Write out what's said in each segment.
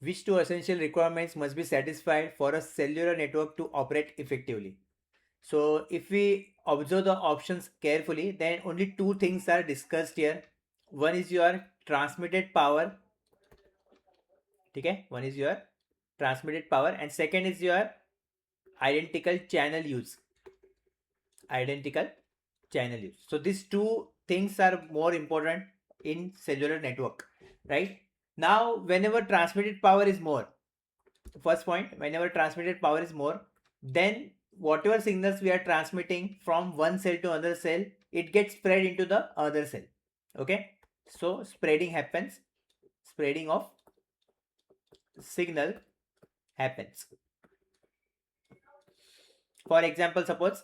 Which two essential requirements must be satisfied for a cellular network to operate effectively? So if we observe the options carefully, then only two things are discussed here. One is your transmitted power, okay? One is your transmitted power, and second is your identical channel use. Identical channel use. So these two things are more important in cellular network, right? Now, whenever transmitted power is more, first point, whenever transmitted power is more, then whatever signals we are transmitting from one cell to another cell, it gets spread into the other cell. Okay, so spreading happens, spreading of signal happens. For example, suppose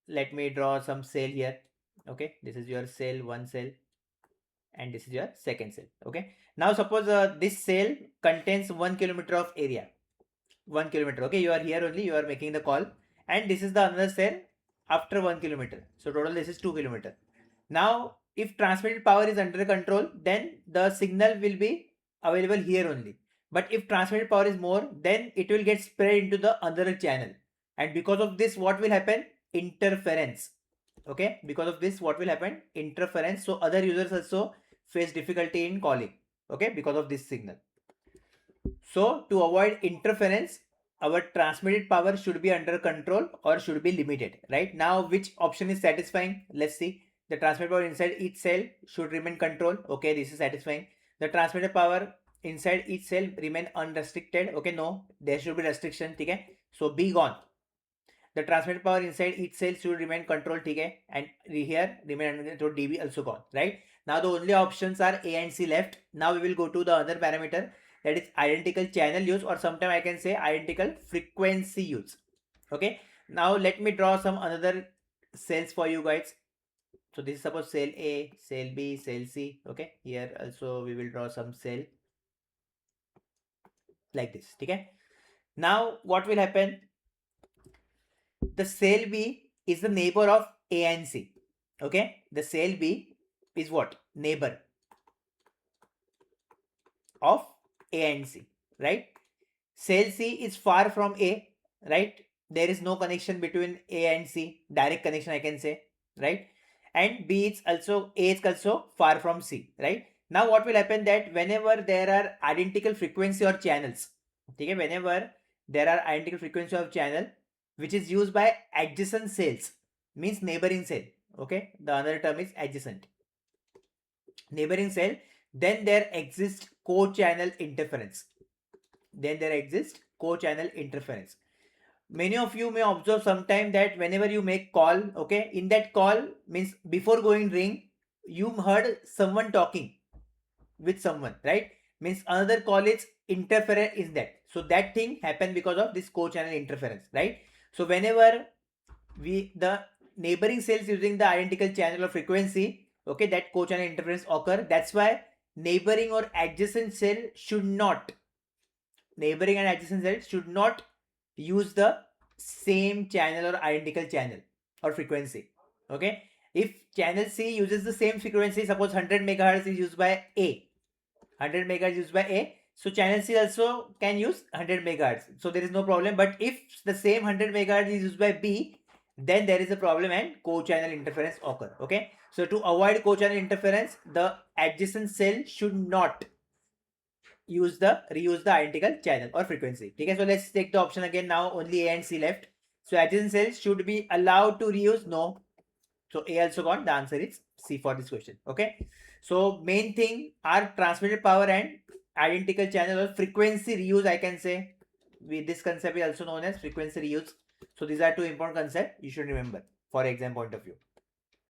let me draw some cell here. Okay, this is your cell, one cell, and this is your second cell. Okay, now suppose this cell contains 1 kilometer of area. 1 kilometer. Okay, you are here only, you are making the call, and this is the another cell after 1 kilometer. So total this is 2 kilometer. Now, if transmitted power is under control, then the signal will be available here only. But if transmitted power is more, then it will get spread into the other channel. And because of this, what will happen? Interference. Okay, because of this, what will happen? Interference. So other users also face difficulty in calling. Okay, because of this signal. So to avoid interference, our transmitted power should be under control or should be limited, right? Now, which option is satisfying? Let's see. The transmitted power inside each cell should remain controlled. Okay, this is satisfying. The transmitted power inside each cell remain unrestricted. Okay, no, there should be restriction. Okay, so B gone. The transmitted power inside each cell should remain controlled. Okay, and here remain uncontrolled. DB also gone. Right now, the only options are A and C left. Now we will go to the other parameter, that is identical channel use, or sometimes I can say identical frequency use. Okay, now let me draw some another cells for you guys. So this is suppose cell A, cell B, cell C. Okay, here also we will draw some cell like this. Okay, now what will happen? The cell B is the neighbor of A and C. Okay, the cell B is what? Neighbor of A and C, right? Cell C is far from A, right? There is no connection between A and C, direct connection I can say, right? And B is also, A is also far from C, right? Now what will happen that whenever there are identical frequency or channels, okay, whenever there are identical frequency of channel which is used by adjacent cells, means neighboring cell, okay, the other term is adjacent, neighboring cell, then there exists co-channel interference. Then there exists co-channel interference. Many of you may observe sometime that whenever you make call, okay, in that call means before going ring, you heard someone talking with someone, right? Means another call is interference is that. So that thing happened because of this co-channel interference, right? So whenever the neighboring cells using the identical channel or frequency, okay, that co-channel interference occur. That's why neighboring or adjacent cell should not, neighboring and adjacent cells should not use the same channel or identical channel or frequency. Okay, if channel C uses the same frequency, suppose 100 megahertz is used by A, 100 megahertz used by A, so channel C also can use 100 megahertz, so there is no problem. But if the same 100 megahertz is used by B, then there is a problem and co-channel interference occur. Okay, so to avoid co-channel interference, the adjacent cell should not reuse the identical channel or frequency. Okay, so let's take the option again. Now only A and C left. So adjacent cells should be allowed to reuse. No. So A also gone. The answer is C for this question. Okay. So main thing are transmitted power and identical channel or frequency reuse. I can say this concept is also known as frequency reuse. So these are two important concepts you should remember for exam point of view.